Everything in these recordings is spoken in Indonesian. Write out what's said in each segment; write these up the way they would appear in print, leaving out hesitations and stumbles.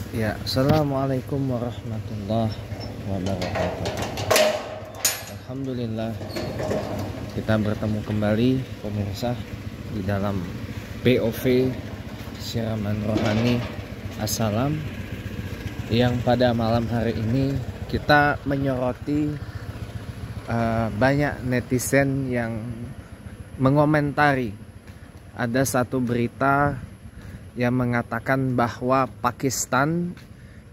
Ya, assalamualaikum warahmatullahi wabarakatuh. Alhamdulillah kita bertemu kembali pemirsa di dalam POV Siraman Rohani Assalam, yang pada malam hari ini kita menyoroti banyak netizen yang mengomentari ada satu berita yang mengatakan bahwa Pakistan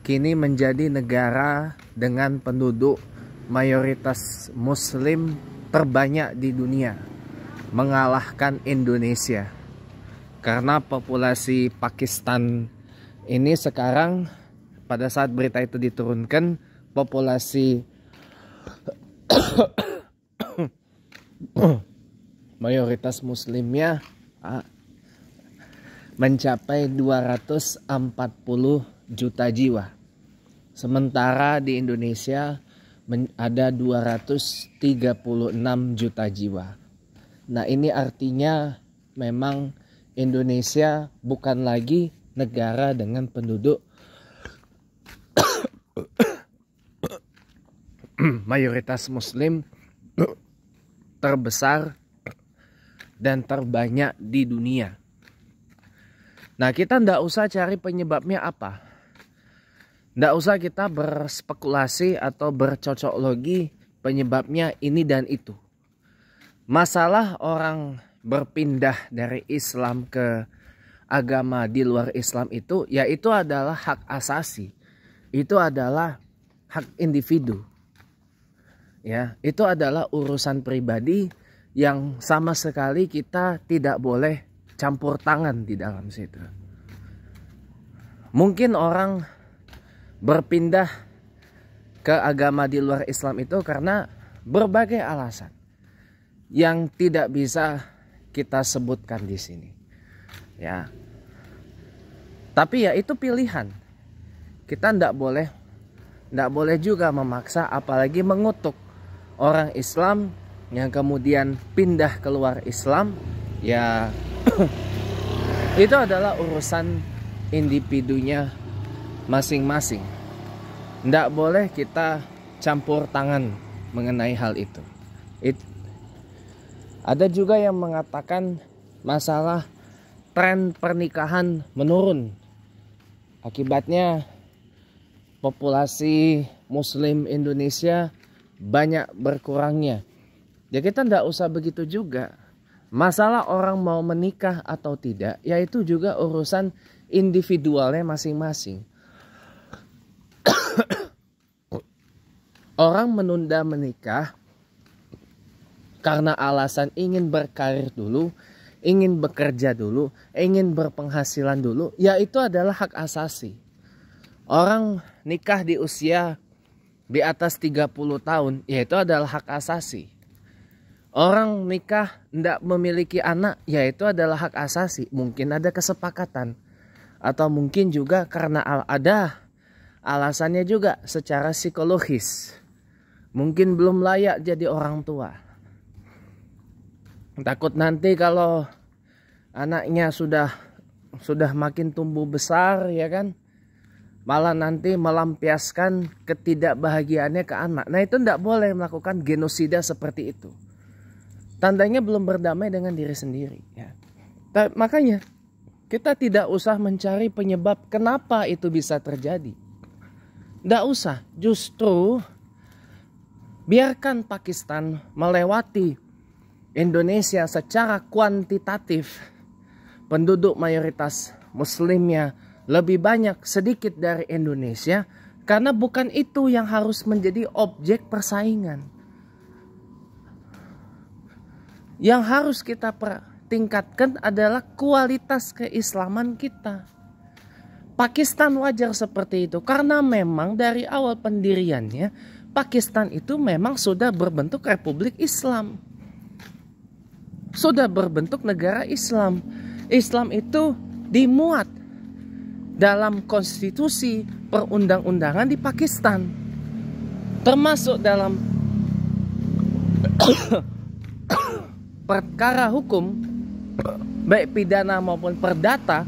kini menjadi negara dengan penduduk mayoritas muslim terbanyak di dunia, mengalahkan Indonesia. Karena populasi Pakistan ini sekarang, pada saat berita itu diturunkan, populasi mayoritas muslimnya mencapai 240 juta jiwa. Sementara di Indonesia ada 236 juta jiwa. Nah, ini artinya memang Indonesia bukan lagi negara dengan penduduk mayoritas muslim terbesar dan terbanyak di dunia. Nah, kita ndak usah cari penyebabnya apa. Ndak usah kita berspekulasi atau bercocok logi penyebabnya ini dan itu. Masalah orang berpindah dari Islam ke agama di luar Islam itu, yaitu adalah hak asasi. Itu adalah hak individu. Ya, itu adalah urusan pribadi yang sama sekali kita tidak boleh campur tangan di dalam situ. Mungkin orang berpindah ke agama di luar Islam itu karena berbagai alasan yang tidak bisa kita sebutkan di sini. Ya. Tapi ya itu pilihan. Kita tidak boleh juga memaksa, apalagi mengutuk orang Islam yang kemudian pindah keluar Islam. Ya, itu adalah urusan individunya masing-masing. Tidak boleh kita campur tangan mengenai hal itu. Ada juga yang mengatakan masalah tren pernikahan menurun. Akibatnya populasi muslim Indonesia banyak berkurangnya. Ya, kita tidak usah begitu juga. Masalah orang mau menikah atau tidak, yaitu juga urusan individualnya masing-masing. Orang menunda menikah karena alasan ingin berkarir dulu, ingin bekerja dulu, ingin berpenghasilan dulu, ya itu adalah hak asasi. Orang nikah di usia di atas 30 tahun, ya itu adalah hak asasi. Orang nikah tidak memiliki anak, yaitu adalah hak asasi. Mungkin ada kesepakatan. Atau mungkin juga karena ada alasannya juga secara psikologis. Mungkin belum layak jadi orang tua. Takut nanti kalau anaknya sudah makin tumbuh besar, ya kan, malah nanti melampiaskan ketidakbahagiaannya ke anak. Nah, itu tidak boleh melakukan genosida seperti itu. Tandanya belum berdamai dengan diri sendiri. Ya. Makanya kita tidak usah mencari penyebab kenapa itu bisa terjadi. Tidak usah. Justru biarkan Pakistan melewati Indonesia secara kuantitatif. Penduduk mayoritas muslimnya lebih banyak sedikit dari Indonesia. Karena bukan itu yang harus menjadi objek persaingan. Yang harus kita tingkatkan adalah kualitas keislaman kita. Pakistan wajar seperti itu karena memang dari awal pendiriannya Pakistan itu memang sudah berbentuk republik Islam. Sudah berbentuk negara Islam. Islam itu dimuat dalam konstitusi perundang-undangan di Pakistan. Termasuk dalam perkara hukum baik pidana maupun perdata,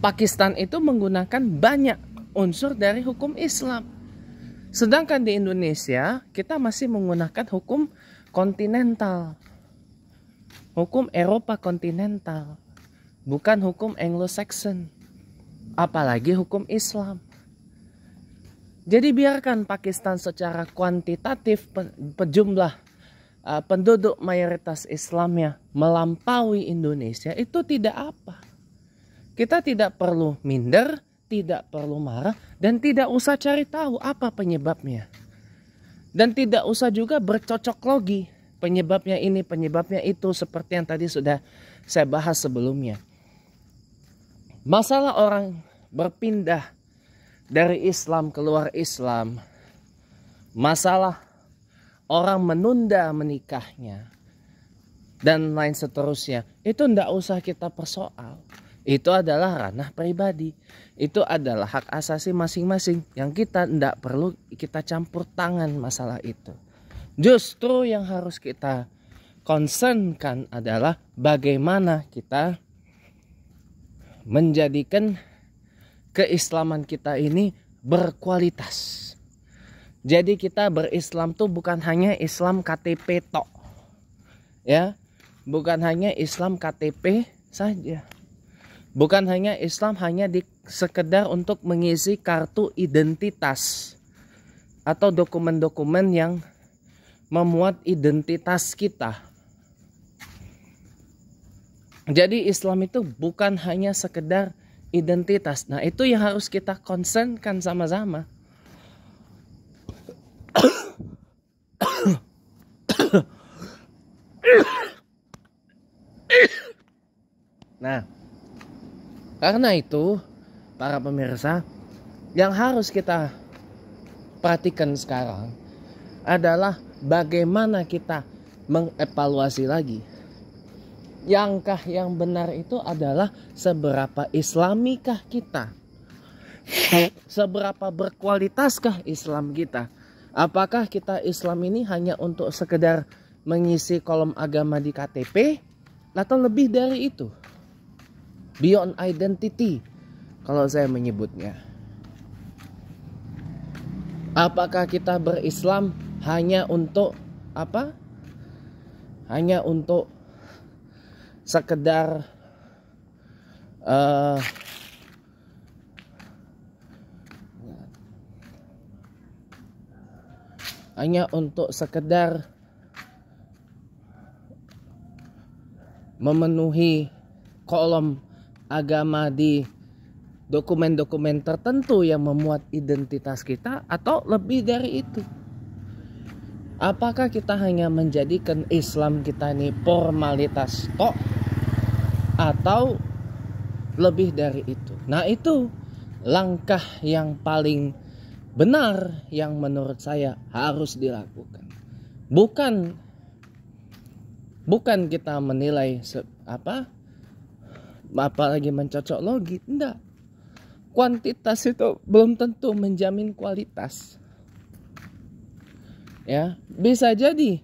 Pakistan itu menggunakan banyak unsur dari hukum Islam. Sedangkan di Indonesia kita masih menggunakan hukum kontinental. Hukum Eropa kontinental. Bukan hukum Anglo-Saxon. Apalagi hukum Islam. Jadi biarkan Pakistan secara kuantitatif jumlah penduduk mayoritas Islamnya melampaui Indonesia, itu tidak apa. Kita tidak perlu minder, tidak perlu marah, dan tidak usah cari tahu apa penyebabnya. Dan tidak usah juga bercocok logi. Penyebabnya ini, penyebabnya itu, seperti yang tadi sudah saya bahas sebelumnya. Masalah orang berpindah dari Islam keluar Islam, masalah orang menunda menikahnya, dan lain seterusnya, itu tidak usah kita persoal. Itu adalah ranah pribadi. Itu adalah hak asasi masing-masing yang kita tidak perlu kita campur tangan masalah itu. Justru yang harus kita concernkan adalah bagaimana kita menjadikan keislaman kita ini berkualitas. Jadi kita berislam tuh bukan hanya Islam KTP tok. Ya, bukan hanya Islam KTP saja. Bukan hanya Islam hanya sekedar untuk mengisi kartu identitas atau dokumen-dokumen yang memuat identitas kita. Jadi Islam itu bukan hanya sekedar identitas. Nah, itu yang harus kita concernkan sama-sama. Nah, karena itu para pemirsa, yang harus kita perhatikan sekarang adalah bagaimana kita mengevaluasi lagi. Yangkah yang benar itu adalah seberapa islamikah kita? Seberapa berkualitaskah Islam kita? Apakah kita Islam ini hanya untuk sekedar mengisi kolom agama di KTP? Atau lebih dari itu? Beyond identity, kalau saya menyebutnya. Apakah kita berislam hanya untuk apa? Hanya untuk sekedar memenuhi kolom agama di dokumen-dokumen tertentu yang memuat identitas kita, atau lebih dari itu? Apakah kita hanya menjadikan Islam kita ini formalitas tok, atau lebih dari itu? Nah, itu langkah yang paling benar yang menurut saya harus dilakukan. Bukan kita menilai apalagi mencocok logi, enggak. Kuantitas itu belum tentu menjamin kualitas. Ya, bisa jadi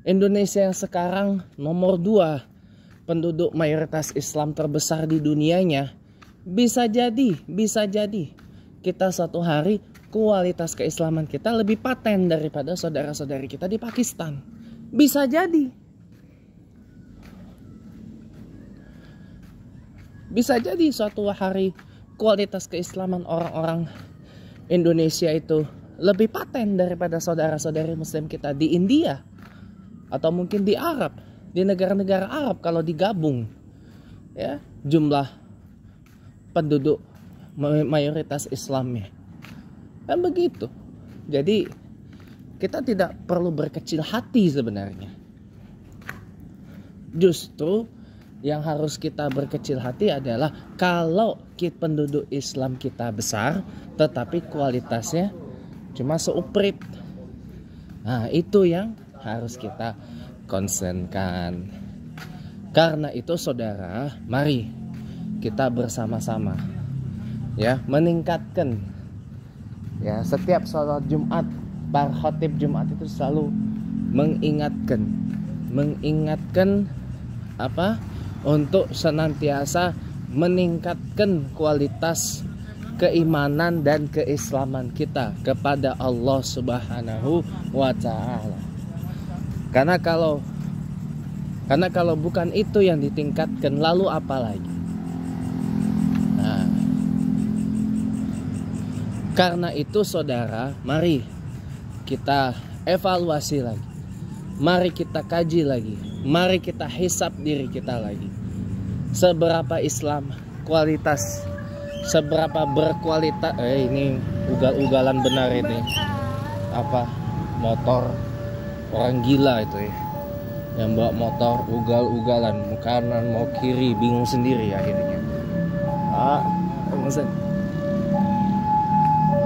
Indonesia yang sekarang nomor 2 penduduk mayoritas Islam terbesar di dunianya, bisa jadi kita suatu hari kualitas keislaman kita lebih paten daripada saudara-saudari kita di Pakistan. Bisa jadi. Bisa jadi suatu hari kualitas keislaman orang-orang Indonesia itu lebih paten daripada saudara-saudari Muslim kita di India, atau mungkin di Arab, di negara-negara Arab kalau digabung, ya, jumlah penduduk mayoritas Islamnya. Kan begitu. Jadi kita tidak perlu berkecil hati sebenarnya. Justru yang harus kita berkecil hati adalah kalau penduduk Islam kita besar tetapi kualitasnya cuma seuprit. Nah, itu yang harus kita concernkan. Karena itu saudara, mari kita bersama-sama ya meningkatkan, ya, setiap sholat Jumat, para khatib Jumat itu selalu mengingatkan apa? Untuk senantiasa meningkatkan kualitas keimanan dan keislaman kita kepada Allah Subhanahu wa Ta'ala. Karena kalau bukan itu yang ditingkatkan, lalu apa lagi? Nah, karena itu saudara, mari kita evaluasi lagi. Mari kita kaji lagi. Mari kita hisap diri kita lagi. Seberapa Islam kualitas, seberapa berkualitas. Ini ugal-ugalan benar ini. Apa? Motor orang gila itu ya. Yang bawa motor ugal-ugalan, mau kanan mau kiri, bingung sendiri akhirnya.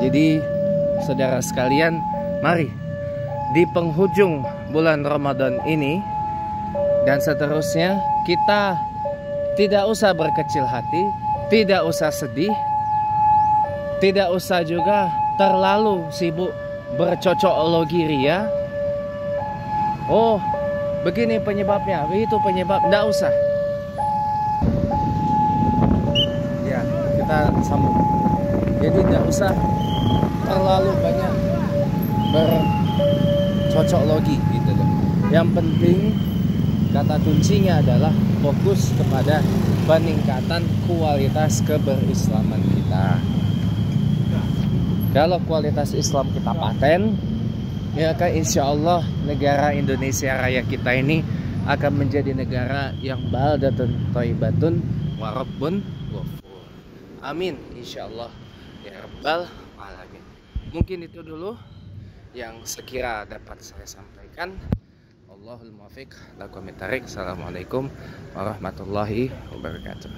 Jadi saudara sekalian, mari di penghujung bulan Ramadan ini dan seterusnya kita tidak usah berkecil hati, tidak usah sedih, tidak usah juga terlalu sibuk bercocokologi ria. Oh, begini penyebabnya, itu penyebab, tidak usah. Ya, kita sambung. Jadi tidak usah terlalu banyak bercocokologi gitu loh. Yang penting kata kuncinya adalah fokus kepada peningkatan kualitas keberislaman kita. Kalau kualitas Islam kita paten, ya kan insya Allah negara Indonesia Raya kita ini akan menjadi negara yang baldatun thayyibatun wa rabbun ghafur. Amin insya Allah ya rabbal alamin. Mungkin itu dulu yang sekira dapat saya sampaikan. Allahul muwaffiq lakum min thariq. Assalamualaikum warahmatullahi wabarakatuh.